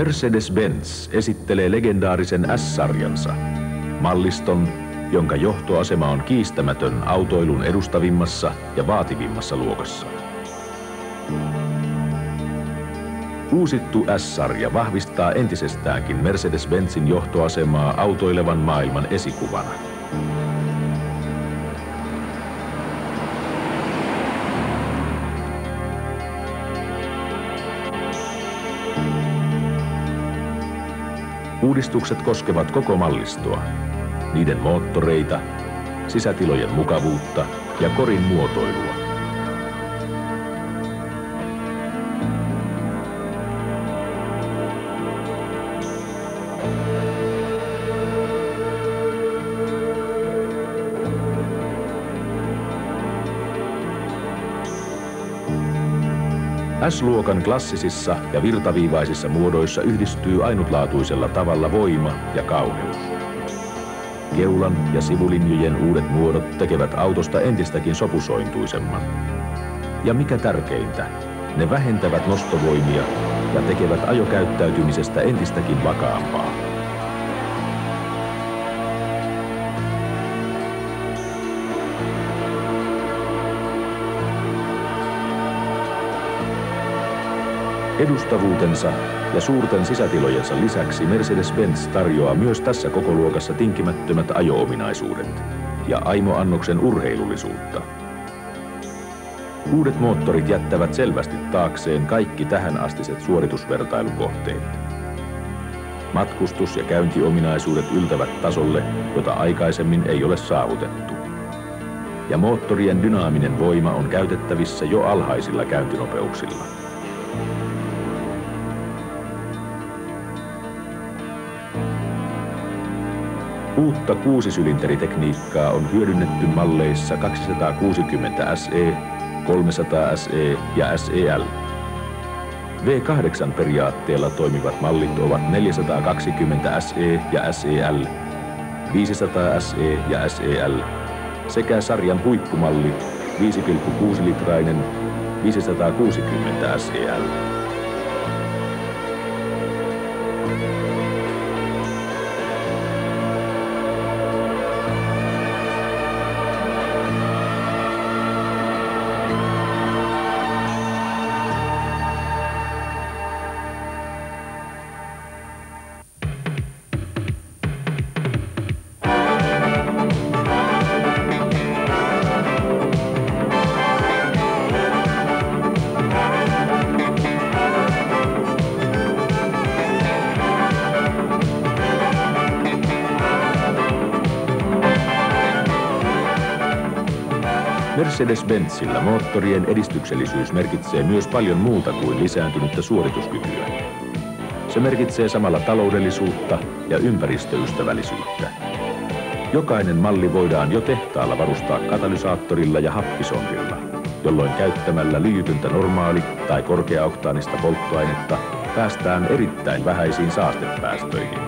Mercedes-Benz esittelee legendaarisen S-sarjansa, malliston, jonka johtoasema on kiistämätön autoilun edustavimmassa ja vaativimmassa luokassa. Uusittu S-sarja vahvistaa entisestäänkin Mercedes-Benzin johtoasemaa autoilevan maailman esikuvana. Uudistukset koskevat koko mallistoa, niiden moottoreita, sisätilojen mukavuutta ja korin muotoilua. S-luokan klassisissa ja virtaviivaisissa muodoissa yhdistyy ainutlaatuisella tavalla voima ja kauneus. Keulan ja sivulinjojen uudet muodot tekevät autosta entistäkin sopusointuisemman. Ja mikä tärkeintä, ne vähentävät nostovoimia ja tekevät ajokäyttäytymisestä entistäkin vakaampaa. Edustavuutensa ja suurten sisätilojensa lisäksi Mercedes-Benz tarjoaa myös tässä kokoluokassa tinkimättömät ajo-ominaisuudet ja aimo-annoksen urheilullisuutta. Uudet moottorit jättävät selvästi taakseen kaikki tähänastiset suoritusvertailukohteet. Matkustus- ja käyntiominaisuudet yltävät tasolle, jota aikaisemmin ei ole saavutettu. Ja moottorien dynaaminen voima on käytettävissä jo alhaisilla käyntinopeuksilla. Uutta 6-sylinteritekniikkaa on hyödynnetty malleissa 260 SE, 300 SE ja SEL. V8-periaatteella toimivat mallit ovat 420 SE ja SEL, 500 SE ja SEL sekä sarjan huippumalli 5,6-litrainen 560 SEL. Mercedes-Benzillä moottorien edistyksellisyys merkitsee myös paljon muuta kuin lisääntynyttä suorituskykyä. Se merkitsee samalla taloudellisuutta ja ympäristöystävällisyyttä. Jokainen malli voidaan jo tehtaalla varustaa katalysaattorilla ja happisondilla, jolloin käyttämällä lyijytyntä normaali- tai korkeaoktaanista polttoainetta päästään erittäin vähäisiin saastepäästöihin.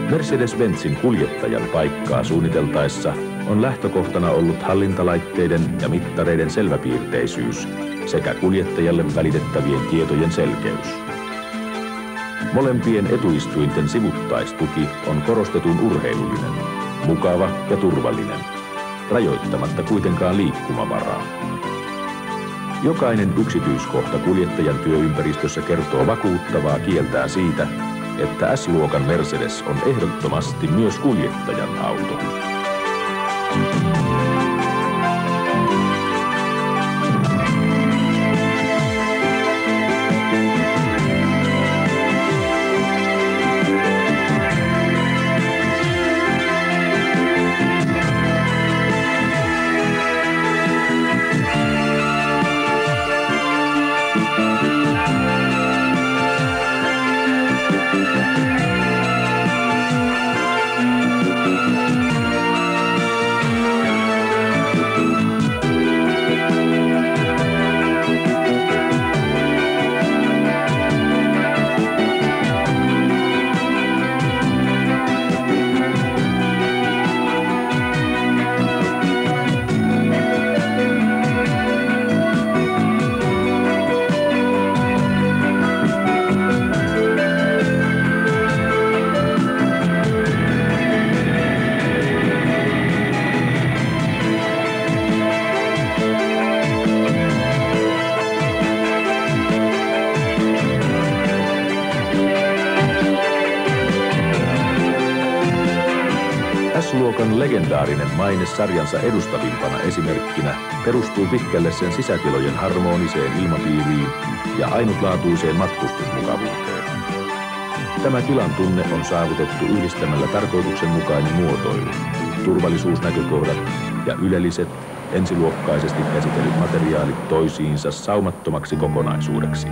Mercedes-Benzin kuljettajan paikkaa suunniteltaessa on lähtökohtana ollut hallintalaitteiden ja mittareiden selväpiirteisyys sekä kuljettajalle välitettävien tietojen selkeys. Molempien etuistuinten sivuttaistuki on korostetun urheilullinen, mukava ja turvallinen, rajoittamatta kuitenkaan liikkumavaraa. Jokainen yksityiskohta kuljettajan työympäristössä kertoo vakuuttavaa kieltään siitä, että S-luokan Mercedes on ehdottomasti myös kuljettajan auto. S-luokan legendaarinen maine sarjansa edustavimpana esimerkkinä perustuu pitkälle sen sisätilojen harmoniseen ilmapiiriin ja ainutlaatuiseen matkustusmukavuuteen. Tämä tilan tunne on saavutettu yhdistämällä tarkoituksenmukainen muotoilu, turvallisuusnäkökohdat ja ylelliset, ensiluokkaisesti käsitellyt materiaalit toisiinsa saumattomaksi kokonaisuudeksi.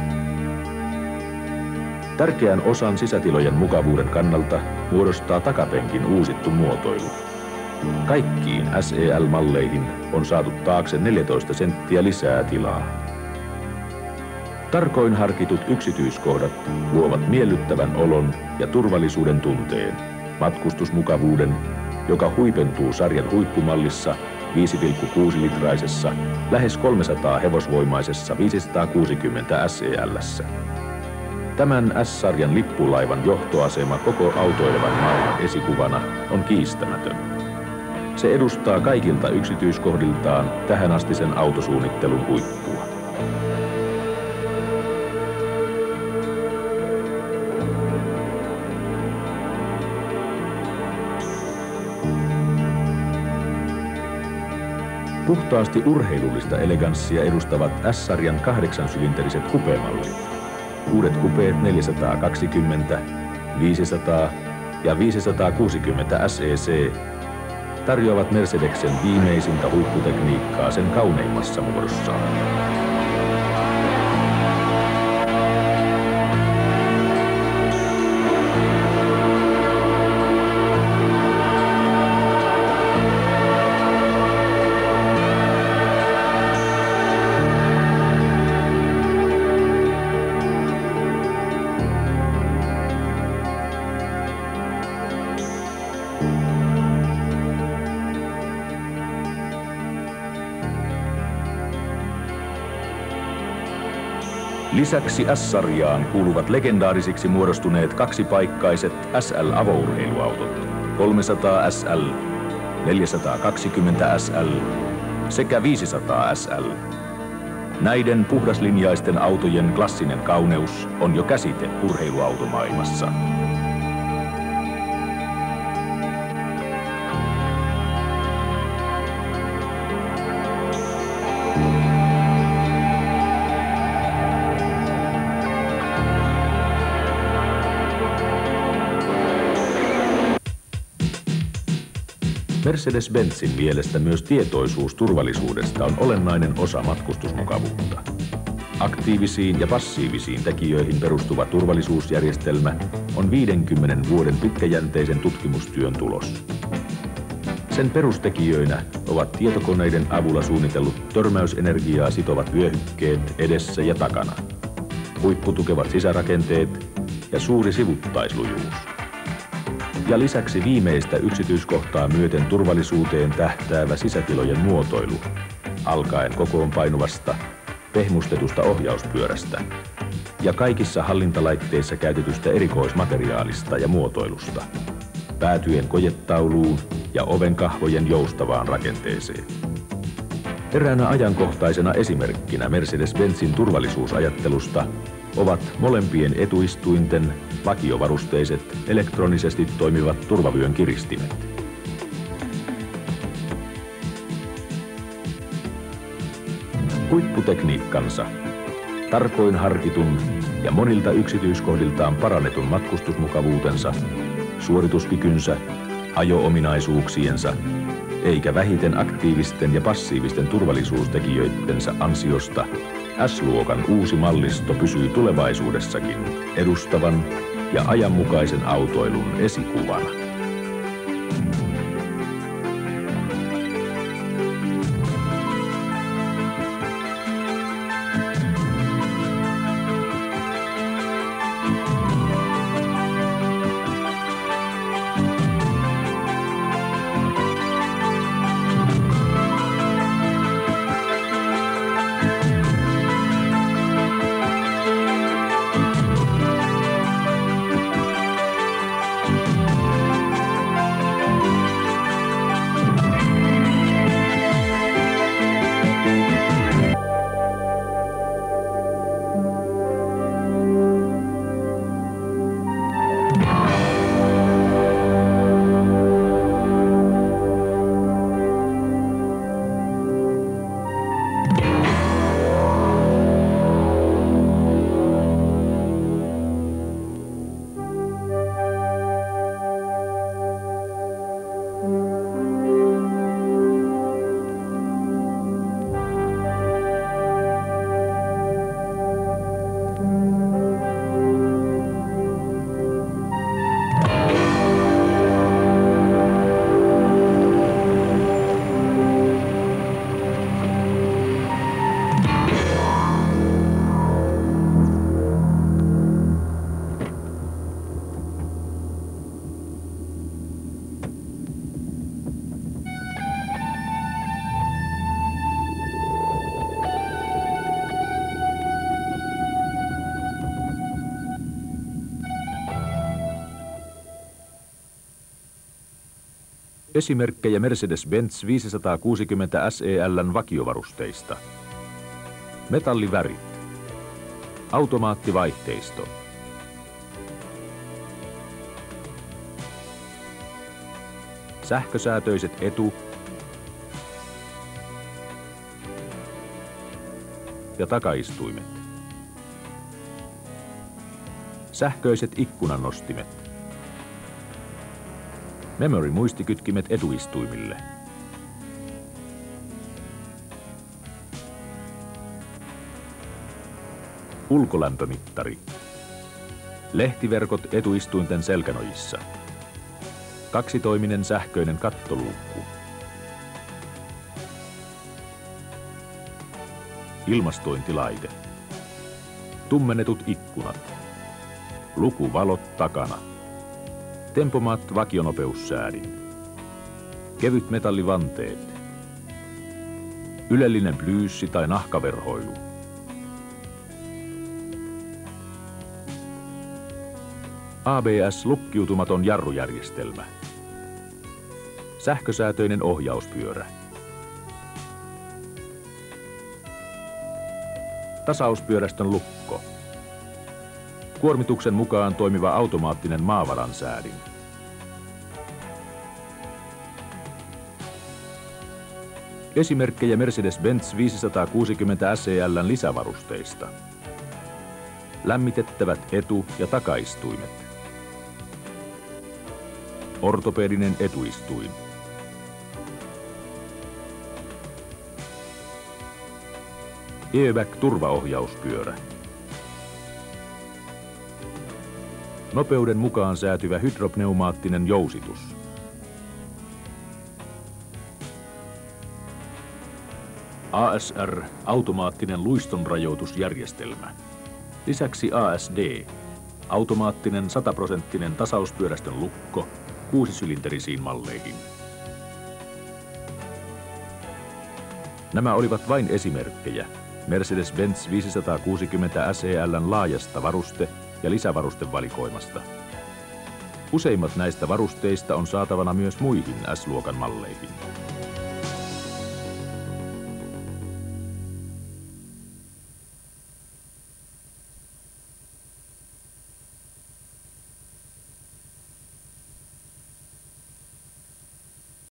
Tärkeän osan sisätilojen mukavuuden kannalta muodostaa takapenkin uusittu muotoilu. Kaikkiin SEL-malleihin on saatu taakse 14 senttiä lisää tilaa. Tarkoin harkitut yksityiskohdat luovat miellyttävän olon ja turvallisuuden tunteen, matkustusmukavuuden, joka huipentuu sarjan huippumallissa 5,6-litraisessa, lähes 300 hevosvoimaisessa 560 SEL:ssä. Tämän S-sarjan lippulaivan johtoasema koko autoilevan maailman esikuvana on kiistämätön. Se edustaa kaikilta yksityiskohdiltaan tähänastisen autosuunnittelun huippua. Puhtaasti urheilullista eleganssia edustavat S-sarjan 8-sylinteriset kupemallit. Uudet kupeet 420, 500 ja 560 SEC tarjoavat Mercedesen viimeisintä huipputekniikkaa sen kauneimmassa muodossaan. Lisäksi S-sarjaan kuuluvat legendaarisiksi muodostuneet kaksipaikkaiset SL-avourheiluautot, 300 SL, 420 SL sekä 500 SL. Näiden puhdaslinjaisten autojen klassinen kauneus on jo käsite urheiluautomaailmassa. Mercedes-Benzin mielestä myös tietoisuus turvallisuudesta on olennainen osa matkustusmukavuutta. Aktiivisiin ja passiivisiin tekijöihin perustuva turvallisuusjärjestelmä on 50 vuoden pitkäjänteisen tutkimustyön tulos. Sen perustekijöinä ovat tietokoneiden avulla suunnitellut törmäysenergiaa sitovat vyöhykkeet edessä ja takana, huipputukevat sisärakenteet ja suuri sivuttaislujuus. Ja lisäksi viimeistä yksityiskohtaa myöten turvallisuuteen tähtäävä sisätilojen muotoilu, alkaen kokoonpainuvasta, pehmustetusta ohjauspyörästä ja kaikissa hallintalaitteissa käytetystä erikoismateriaalista ja muotoilusta, päätyen kojetauluun ja ovenkahvojen joustavaan rakenteeseen. Eräänä ajankohtaisena esimerkkinä Mercedes-Benzin turvallisuusajattelusta ovat molempien etuistuinten vakiovarusteiset elektronisesti toimivat turvavyön kiristimet. Huipputekniikkansa, tarkoin harkitun ja monilta yksityiskohdiltaan parannetun matkustusmukavuutensa, suorituskykynsä, ajo-ominaisuuksiensa, eikä vähiten aktiivisten ja passiivisten turvallisuustekijöittensä ansiosta S-luokan uusi mallisto pysyy tulevaisuudessakin edustavan ja ajanmukaisen autoilun esikuvana. Esimerkkejä Mercedes-Benz 560 SEL:n vakiovarusteista. Metallivärit. Automaattivaihteisto. Sähkösäätöiset etu- ja takaistuimet. Sähköiset ikkunannostimet. Memory-muistikytkimet etuistuimille. Ulkolämpömittari. Lehtiverkot etuistuinten selkänojissa. Kaksitoiminen sähköinen kattoluukku. Ilmastointilaite. Tummennetut ikkunat. Lukuvalot takana. Tempomat vakionopeussäädin. Kevyt metallivanteet. Ylellinen plyyssi tai nahkaverhoilu. ABS-lukkiutumaton jarrujärjestelmä. Sähkösäätöinen ohjauspyörä. Tasauspyörästön lukko. Kuormituksen mukaan toimiva automaattinen maavaransäädin. Esimerkkejä Mercedes-Benz 560 SEL:n lisävarusteista. Lämmitettävät etu- ja takaistuimet. Ortopedinen etuistuin. Airbag-turvaohjauspyörä. Nopeuden mukaan säätyvä hydropneumaattinen jousitus. ASR, automaattinen luistonrajoitusjärjestelmä. Lisäksi ASD, automaattinen 100% tasauspyörästön lukko 6-sylinterisiin malleihin. Nämä olivat vain esimerkkejä Mercedes-Benz 560 SEL:n laajasta varuste- ja lisävarustevalikoimasta. Useimmat näistä varusteista on saatavana myös muihin S-luokan malleihin.